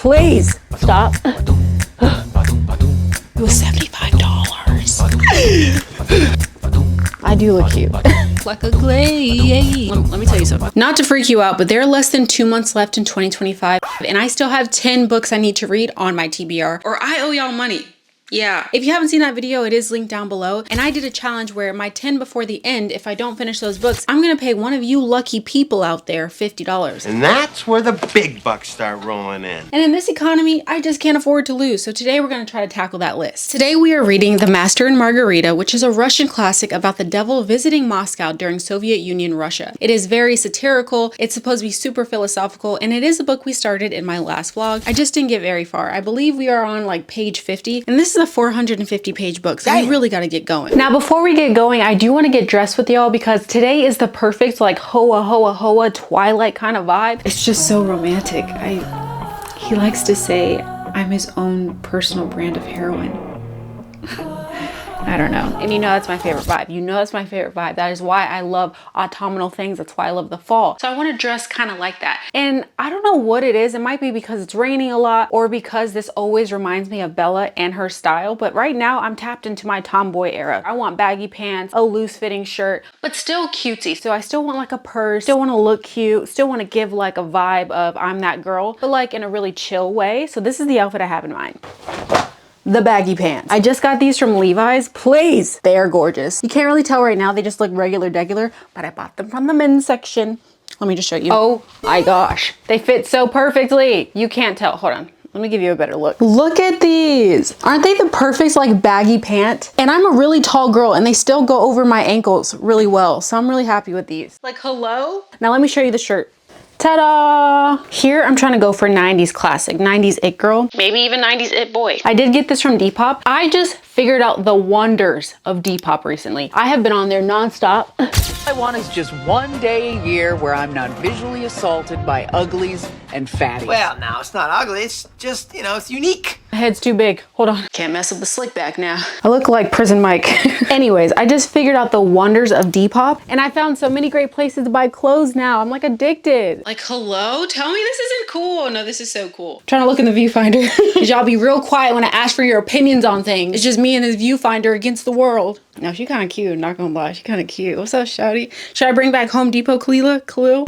please. Stop. It was $75. I do look cute. Like a glaze. Let me tell you something. Not to freak you out, but there are less than 2 months left in 2025, and I still have 10 books I need to read on my TBR, or I owe y'all money. Yeah, if you haven't seen that video, it is linked down below. And I did a challenge where my 10 before the end, if I don't finish those books, I'm gonna pay one of you lucky people out there $50. And that's where the big bucks start rolling in. And in this economy, I just can't afford to lose. So today we're gonna try to tackle that list. Today we are reading The Master and Margareta, which is a Russian classic about the devil visiting Moscow during Soviet Union Russia. It is very satirical, it's supposed to be super philosophical, and it is a book we started in my last vlog. I just didn't get very far. I believe we are on like page 50, and this is a 450 page book, so we really got to get going. Now, before we get going, I do want to get dressed with y'all because today is the perfect like hoa hoa hoa Twilight kind of vibe. It's just so romantic. He likes to say I'm his own personal brand of heroin. I don't know. And you know that's my favorite vibe. You know that's my favorite vibe. That is why I love autumnal things. That's why I love the fall. So I want to dress kind of like that. And I don't know what it is. It might be because it's raining a lot or because this always reminds me of Bella and her style. But right now I'm tapped into my tomboy era. I want baggy pants, a loose fitting shirt, but still cutesy. So I still want like a purse, still want to look cute, still want to give like a vibe of I'm that girl, but like in a really chill way. So this is the outfit I have in mind. The baggy pants. I just got these from Levi's. Please, they are gorgeous. You can't really tell right now, they just look regular, but I bought them from the men's section. Let me just show you. Oh my gosh, they fit so perfectly. You can't tell, hold on. Let me give you a better look. Look at these. Aren't they the perfect like baggy pant? And I'm a really tall girl and they still go over my ankles really well. So I'm really happy with these. Like, hello? Now let me show you the shirt. Ta-da! Here I'm trying to go for 90s classic, 90s it girl, maybe even 90s it boy. I did get this from Depop. I just figured out the wonders of Depop recently. I have been on there nonstop. I want is just one day a year where I'm not visually assaulted by uglies and fatties. Well, no, it's not ugly. It's just, you know, it's unique. My head's too big. Hold on. Can't mess up the slick back now. I look like Prison Mike. Anyways, I just figured out the wonders of Depop and I found so many great places to buy clothes now. I'm like addicted. Like, hello? Tell me this isn't cool. No, this is so cool. I'm trying to look in the viewfinder. Y'all be real quiet when I ask for your opinions on things. It's just me and this viewfinder against the world. No, she kind of cute, not gonna lie. She kind of cute. What's up, shawty? Should I bring back Home Depot Khalil?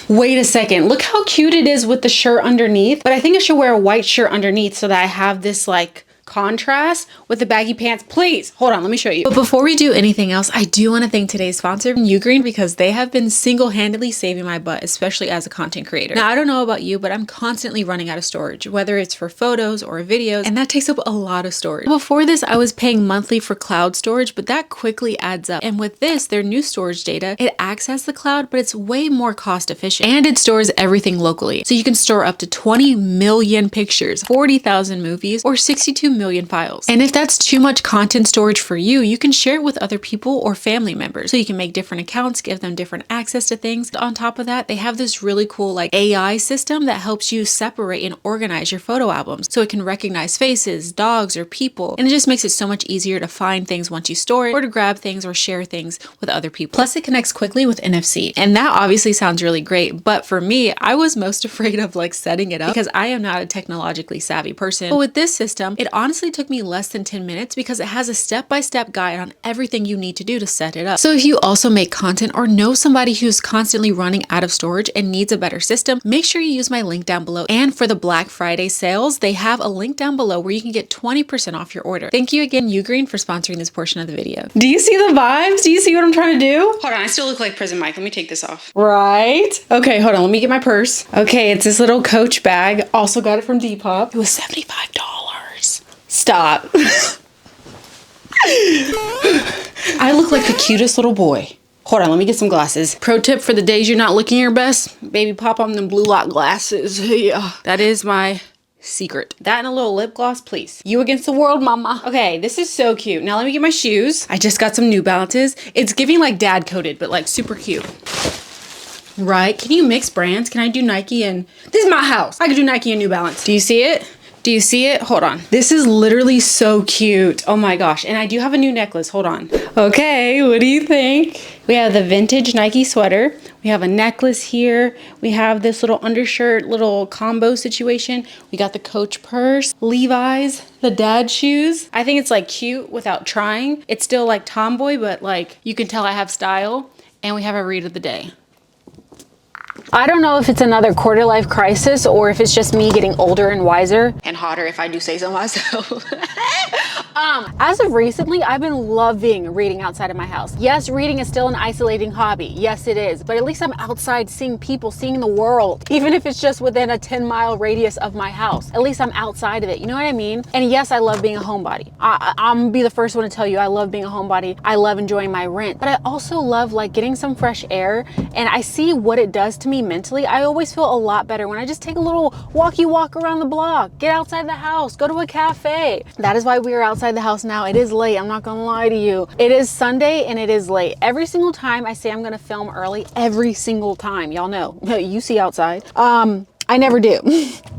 Wait a second, look how cute it is with the shirt underneath. But I think I should wear a white shirt underneath so that I have this like contrast with the baggy pants. Please hold on, let me show you. But before we do anything else, I do want to thank today's sponsor, Ugreen, because they have been single-handedly saving my butt, especially as a content creator. Now, I don't know about you, but I'm constantly running out of storage, whether it's for photos or videos, and that takes up a lot of storage. Before this, I was paying monthly for cloud storage, but that quickly adds up. And with this, their new storage data, it acts as the cloud, but it's way more cost efficient, and it stores everything locally. So you can store up to 20 million pictures, 40,000 movies, or 62 million files. And if that's too much content storage for you, you can share it with other people or family members. So you can make different accounts, give them different access to things. On top of that, they have this really cool like AI system that helps you separate and organize your photo albums. So it can recognize faces, dogs, or people. And it just makes it so much easier to find things once you store it or to grab things or share things with other people. Plus it connects quickly with NFC. And that obviously sounds really great. But for me, I was most afraid of like setting it up because I am not a technologically savvy person. But with this system, it honestly took me less than 10 minutes because it has a step-by-step guide on everything you need to do to set it up. So if you also make content or know somebody who's constantly running out of storage and needs a better system, make sure you use my link down below. And for the Black Friday sales, they have a link down below where you can get 20% off your order. Thank you again, Ugreen, for sponsoring this portion of the video. Do you see the vibes? Do you see what I'm trying to do? Hold on, I still look like Prison Mike. Let me take this off. Right? Okay, hold on. Let me get my purse. Okay, it's this little Coach bag. Also got it from Depop. It was $75. Stop. I look like the cutest little boy. Hold on, let me get some glasses. Pro tip for the days you're not looking your best, baby, pop on them blue lock glasses. Yeah, that is my secret. That and a little lip gloss, please. You against the world, mama. Okay, this is so cute. Now let me get my shoes. I just got some New Balances. It's giving like dad coated, but like super cute. Right? Can you mix brands? Can I do Nike and... This is my house. I could do Nike and New Balance. Do you see it? Do you see it? Hold on. This is literally so cute. Oh my gosh. And I do have a new necklace. Hold on. Okay, what do you think? We have the vintage Nike sweater. We have a necklace here. We have this little undershirt, little combo situation. We got the Coach purse, Levi's, the dad shoes. I think it's like cute without trying. It's still like tomboy, but like you can tell I have style. And we have a read of the day. I don't know if it's another quarter life crisis or if it's just me getting older and wiser and hotter, if I do say so myself. As of recently, I've been loving reading outside of my house. Yes, reading is still an isolating hobby. Yes, it is. But at least I'm outside seeing people, seeing the world. Even if it's just within a 10-mile radius of my house. At least I'm outside of it. You know what I mean? And yes, I love being a homebody. I'm gonna be the first one to tell you I love being a homebody. I love enjoying my rent. But I also love like getting some fresh air. And I see what it does to me mentally. I always feel a lot better when I just take a little walk around the block, get outside the house, go to a cafe. That is why we are outside the house now. It is late. I'm not gonna lie to you. It is Sunday and it is late. Every single time I say I'm gonna film early, every single time, y'all know, you see outside. I never do.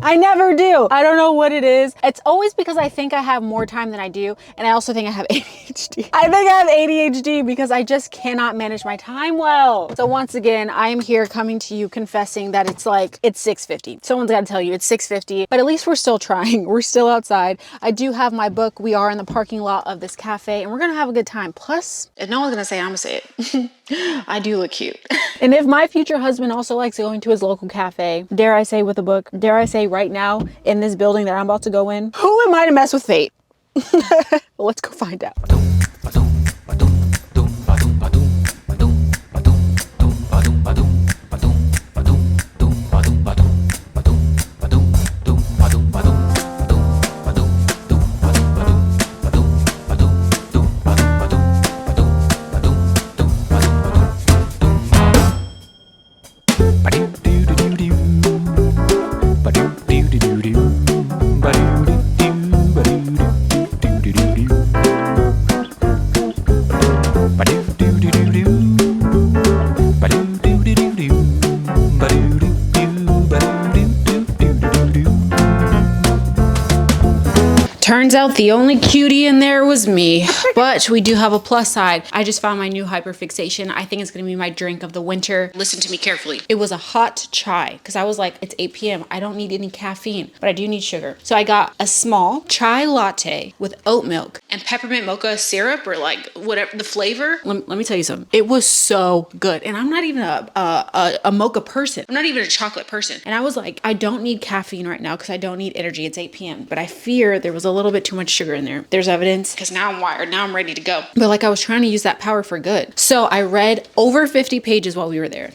I never do. I don't know what it is. It's always because I think I have more time than I do. And I also think I have ADHD. I think I have ADHD because I just cannot manage my time well. So once again, I am here coming to you confessing that it's 6:50. Someone's got to tell you it's 6:50, but at least we're still trying. We're still outside. I do have my book. We are in the parking lot of this cafe and we're going to have a good time. Plus, if no one's going to say it, I'm going to say it. I do look cute. And if my future husband also likes going to his local cafe, dare I say with a book, dare I say right now in this building that I'm about to go in, who am I to mess with fate? Well, let's go find out. Turns out the only cutie in there was me, but we do have a plus side. I just found my new hyperfixation. I think it's gonna be my drink of the winter. Listen to me carefully. It was a hot chai because I was like, it's 8 p.m. I don't need any caffeine, but I do need sugar. So I got a small chai latte with oat milk and peppermint mocha syrup or like whatever the flavor. Let me tell you something. It was so good. And I'm not even a mocha person. I'm not even a chocolate person. And I was like, I don't need caffeine right now because I don't need energy. It's 8 p.m. But I fear there was a little bit too much sugar in there. There's evidence because now I'm wired. Now I'm ready to go. But like I was trying to use that power for good. So I read over 50 pages while we were there.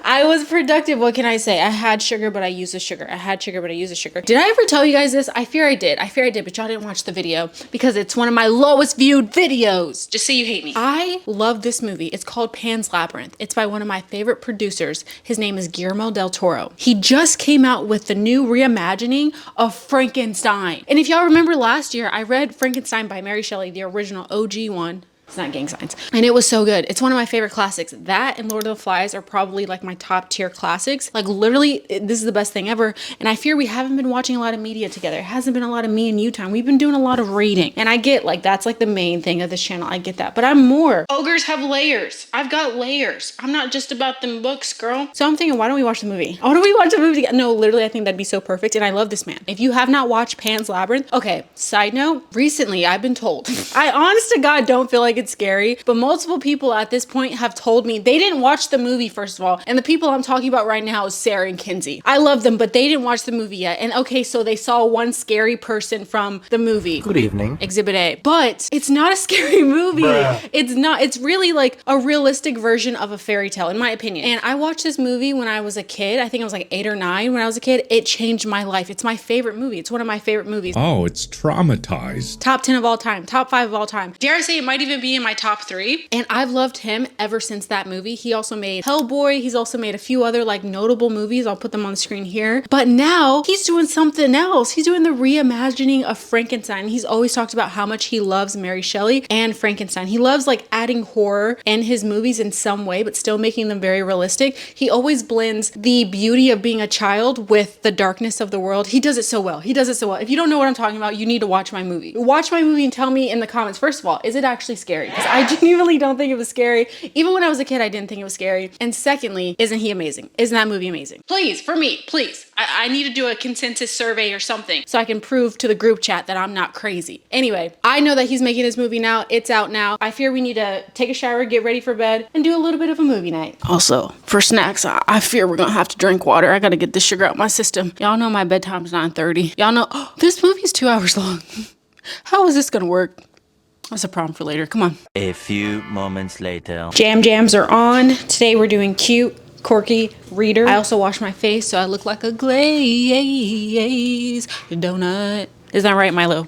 I was productive. What can I say? I had sugar, but I used the sugar. I had sugar, but I used the sugar. Did I ever tell you guys this? I fear I did. But y'all didn't watch the video because it's one of my lowest viewed videos. Just say you hate me. I love this movie. It's called Pan's Labyrinth. It's by one of my favorite producers. His name is Guillermo del Toro. He just came out with the new reimagining of Frankenstein. And if y'all remember last year, I read Frankenstein by Mary Shelley, the original OG one. It's not gang signs. And it was so good. It's one of my favorite classics. That and Lord of the Flies are probably like my top tier classics. Like literally, this is the best thing ever. And I fear we haven't been watching a lot of media together. It hasn't been a lot of me and you time. We've been doing a lot of reading. And I get like, that's like the main thing of this channel. I get that. But I'm more. Ogres have layers. I've got layers. I'm not just about them books, girl. So I'm thinking, why don't we watch the movie? Why don't we watch the movie together? No, literally, I think that'd be so perfect. And I love this man. If you have not watched Pan's Labyrinth, okay, side note, recently I've been told, I honest to God don't feel like it's scary, but multiple people at this point have told me they didn't watch the movie, first of all. And the people I'm talking about right now is Sarah and Kinsey. I love them, but they didn't watch the movie yet. And okay, so they saw one scary person from the movie. Good evening. Exhibit A. But it's not a scary movie. Bruh. It's not. It's really like a realistic version of a fairy tale, in my opinion. And I watched this movie when I was a kid. I think I was like 8 or 9 when I was a kid. It changed my life. It's my favorite movie. It's one of my favorite movies. Oh, it's traumatized. Top 10 of all time. Top 5 of all time. Dare I say it might even be be in my top 3. And I've loved him ever since that movie. He also made Hellboy. He's also made a few other like notable movies. I'll put them on the screen here. But now he's doing something else. He's doing the reimagining of Frankenstein. He's always talked about how much he loves Mary Shelley and Frankenstein. He loves like adding horror in his movies in some way, but still making them very realistic. He always blends the beauty of being a child with the darkness of the world. He does it so well. He does it so well. If you don't know what I'm talking about, you need to watch my movie. Watch my movie and tell me in the comments, first of all, is it actually scary? Because I genuinely don't think it was scary. Even when I was a kid, I didn't think it was scary. And secondly, isn't he amazing? Isn't that movie amazing? Please, for me, please. I need to do a consensus survey or something so I can prove to the group chat that I'm not crazy. Anyway, I know that he's making his movie now. It's out now. I fear we need to take a shower, get ready for bed, and do a little bit of a movie night. Also, for snacks, I fear we're gonna have to drink water. I gotta get this sugar out my system. Y'all know my bedtime's 9:30. Y'all know, oh, this movie's 2 hours long. How is this gonna work? That's a problem for later. Come on. A few moments later. Jams are on. Today we're doing cute, quirky reader. I also wash my face so I look like a glazed donut. Is that right, Milo?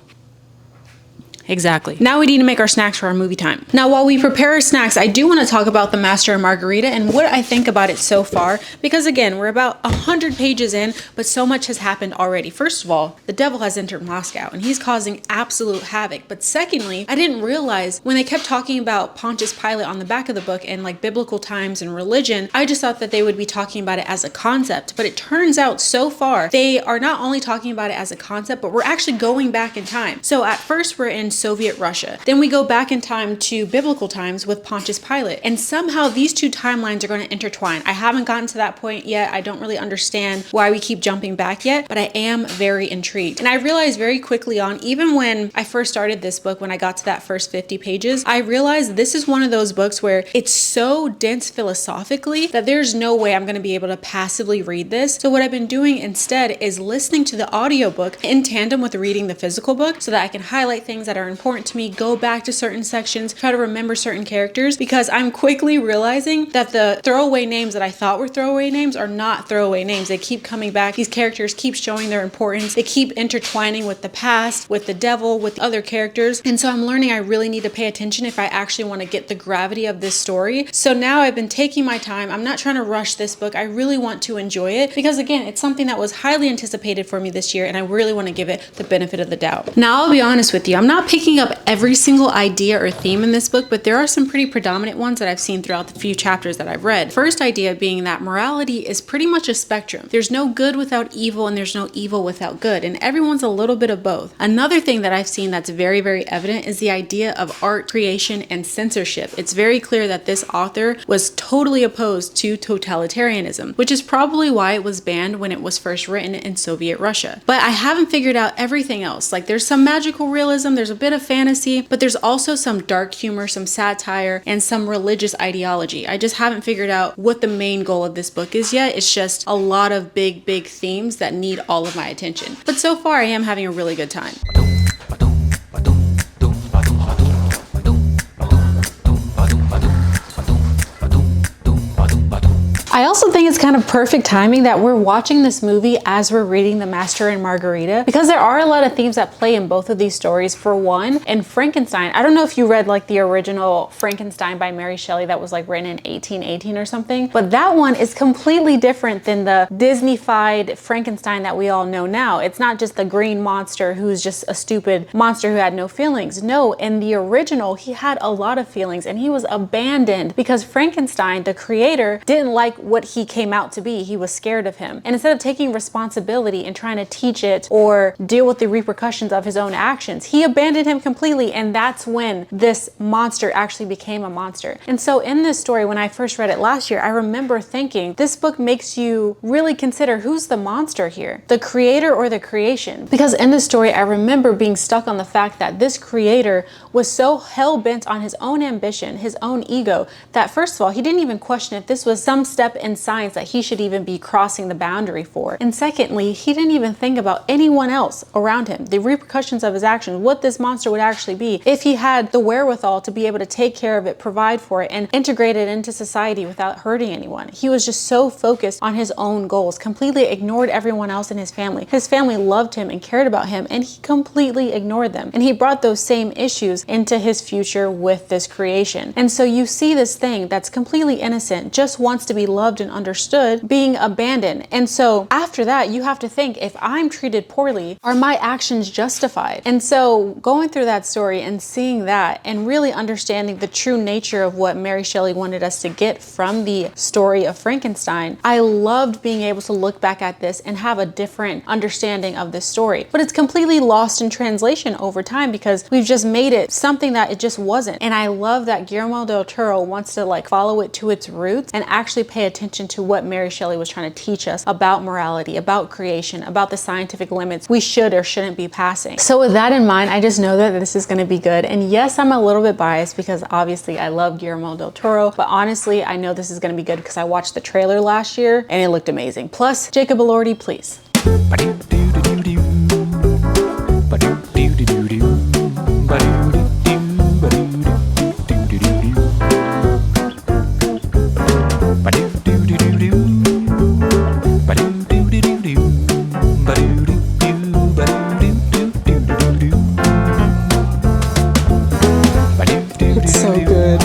Exactly. Now we need to make our snacks for our movie time. Now, while we prepare our snacks, I do want to talk about The Master and Margareta and what I think about it so far. Because again, we're about 100 pages in, but so much has happened already. First of all, the devil has entered Moscow and he's causing absolute havoc. But secondly, I didn't realize when they kept talking about Pontius Pilate on the back of the book and like biblical times and religion, I just thought that they would be talking about it as a concept. But it turns out so far, they are not only talking about it as a concept, but we're actually going back in time. So at first we're in Soviet Russia. Then we go back in time to biblical times with Pontius Pilate. And somehow these two timelines are going to intertwine. I haven't gotten to that point yet. I don't really understand why we keep jumping back yet, but I am very intrigued. And I realized very quickly on, even when I first started this book, when I got to that first 50 pages, I realized this is one of those books where it's so dense philosophically that there's no way I'm going to be able to passively read this. So what I've been doing instead is listening to the audiobook in tandem with reading the physical book so that I can highlight things that are important to me, go back to certain sections, try to remember certain characters, because I'm quickly realizing that the throwaway names that I thought were throwaway names are not throwaway names. They keep coming back. These characters keep showing their importance. They keep intertwining with the past, with the devil, with the other characters. And so I'm learning I really need to pay attention if I actually want to get the gravity of this story. So now I've been taking my time. I'm not trying to rush this book. I really want to enjoy it because again, it's something that was highly anticipated for me this year and I really want to give it the benefit of the doubt. Now I'll be honest with you, I'm not picking up every single idea or theme in this book, but there are some pretty predominant ones that I've seen throughout the few chapters that I've read. First idea being that morality is pretty much a spectrum. There's no good without evil and there's no evil without good, and everyone's a little bit of both. Another thing that I've seen that's very, very evident is the idea of art creation and censorship. It's very clear that this author was totally opposed to totalitarianism, which is probably why it was banned when it was first written in Soviet Russia. But I haven't figured out everything else. Like there's some magical realism, there's a bit of fantasy, but there's also some dark humor, some satire, and some religious ideology. I just haven't figured out what the main goal of this book is yet. It's just a lot of big, big themes that need all of my attention. But so far, I am having a really good time. I also think it's kind of perfect timing that we're watching this movie as we're reading The Master and Margareta, because there are a lot of themes that play in both of these stories. For one, in Frankenstein, I don't know if you read like the original Frankenstein by Mary Shelley that was like written in 1818 or something, but that one is completely different than the Disney-fied Frankenstein that we all know now. It's not just the green monster who's just a stupid monster who had no feelings. No, in the original, he had a lot of feelings and he was abandoned because Frankenstein, the creator, didn't like what he came out to be. He was scared of him. And instead of taking responsibility and trying to teach it or deal with the repercussions of his own actions, he abandoned him completely. And that's when this monster actually became a monster. And so in this story, when I first read it last year, I remember thinking, this book makes you really consider who's the monster here, the creator or the creation? Because in this story, I remember being stuck on the fact that this creator was so hell-bent on his own ambition, his own ego, that first of all, he didn't even question if this was some step in signs that he should even be crossing the boundary for. And secondly, he didn't even think about anyone else around him, the repercussions of his actions, what this monster would actually be if he had the wherewithal to be able to take care of it, provide for it, and integrate it into society without hurting anyone. He was just so focused on his own goals, completely ignored everyone else in his family. His family loved him and cared about him, and he completely ignored them. And he brought those same issues into his future with this creation. And so you see this thing that's completely innocent, just wants to be loved and understood, being abandoned. And so after that, you have to think, if I'm treated poorly, are my actions justified? And so going through that story and seeing that and really understanding the true nature of what Mary Shelley wanted us to get from the story of Frankenstein, I loved being able to look back at this and have a different understanding of this story. But it's completely lost in translation over time because we've just made it something that it just wasn't. And I love that Guillermo del Toro wants to like follow it to its roots and actually pay attention to what Mary Shelley was trying to teach us about morality, about creation, about the scientific limits we should or shouldn't be passing. So with that in mind, I just know that this is going to be good. And yes, I'm a little bit biased because obviously I love Guillermo del Toro, but honestly, I know this is going to be good because I watched the trailer last year and it looked amazing. Plus, Jacob Elordi, please. It's so good.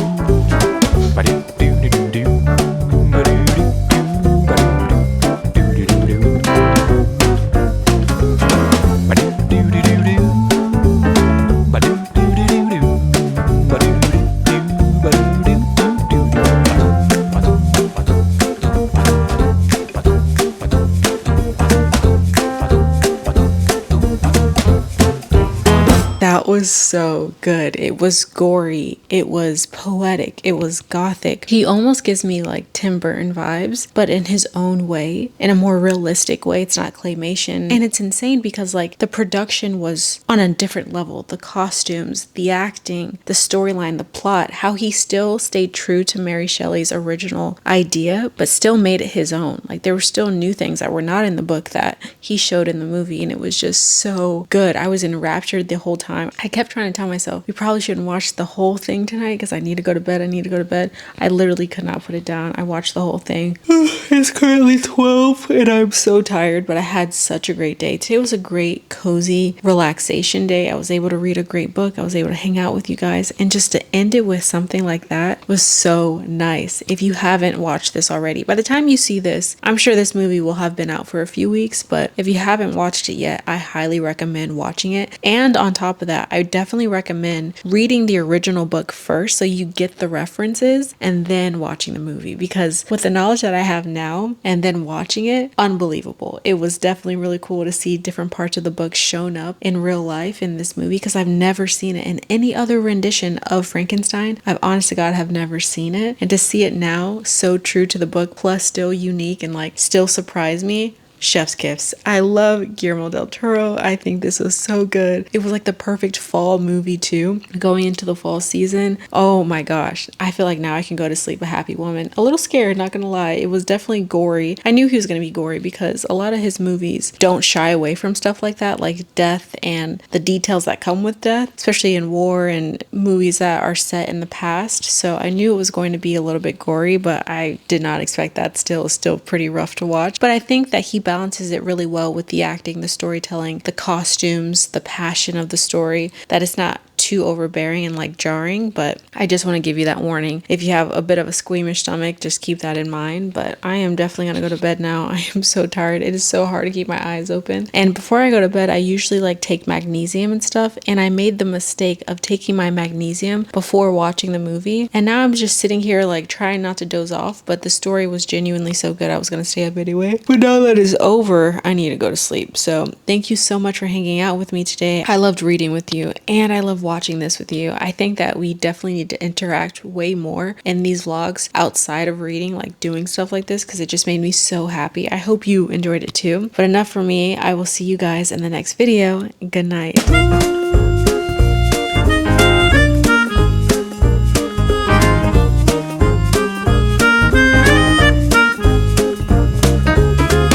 That was so good. It was gory. It was poetic. It was gothic. He almost gives me like Tim Burton vibes, but in his own way, in a more realistic way. It's not claymation. And it's insane because like the production was on a different level. The costumes, the acting, the storyline, the plot, how he still stayed true to Mary Shelley's original idea, but still made it his own. Like there were still new things that were not in the book that he showed in the movie, and it was just so good. I was enraptured the whole time. I kept trying to tell myself, we probably shouldn't watch the whole thing tonight because I need to go to bed. I need to go to bed. I literally could not put it down. I watched the whole thing. It's currently 12 and I'm so tired, but I had such a great day. Today was a great, cozy, relaxation day. I was able to read a great book. I was able to hang out with you guys, and just to end it with something like that was so nice. If you haven't watched this already, by the time you see this, I'm sure this movie will have been out for a few weeks, but if you haven't watched it yet, I highly recommend watching it. And on top of that, I definitely recommend reading the original book first so you get the references and then watching the movie, because with the knowledge that I have now and then watching it, unbelievable. It was definitely really cool to see different parts of the book shown up in real life in this movie, because I've never seen it in any other rendition of Frankenstein. I've honest to God have never seen it, and to see it now so true to the book plus still unique and like still surprise me, chef's kiss. I love Guillermo del Toro. I think this was so good. It was like the perfect fall movie too, going into the fall season. Oh my gosh. I feel like now I can go to sleep a happy woman. A little scared, not gonna lie. It was definitely gory. I knew he was gonna be gory because a lot of his movies don't shy away from stuff like that, like death and the details that come with death, especially in war and movies that are set in the past. So I knew it was going to be a little bit gory, but I did not expect that. Still pretty rough to watch. But I think that he balances it really well with the acting, the storytelling, the costumes, the passion of the story, that it's not too overbearing and like jarring. But I just want to give you that warning. If you have a bit of a squeamish stomach, just keep that in mind. But I am definitely gonna go to bed now. I am so tired. It is so hard to keep my eyes open. And before I go to bed, I usually like take magnesium and stuff, and I made the mistake of taking my magnesium before watching the movie, and now I'm just sitting here like trying not to doze off, but the story was genuinely so good I was gonna stay up anyway. But now that it's over, I need to go to sleep. So thank you so much for hanging out with me today. I loved reading with you, and I love watching this with you. I think that we definitely need to interact way more in these vlogs outside of reading, like doing stuff like this, because it just made me so happy. I hope you enjoyed it too. But enough for me. I will see you guys in the next video. Good night.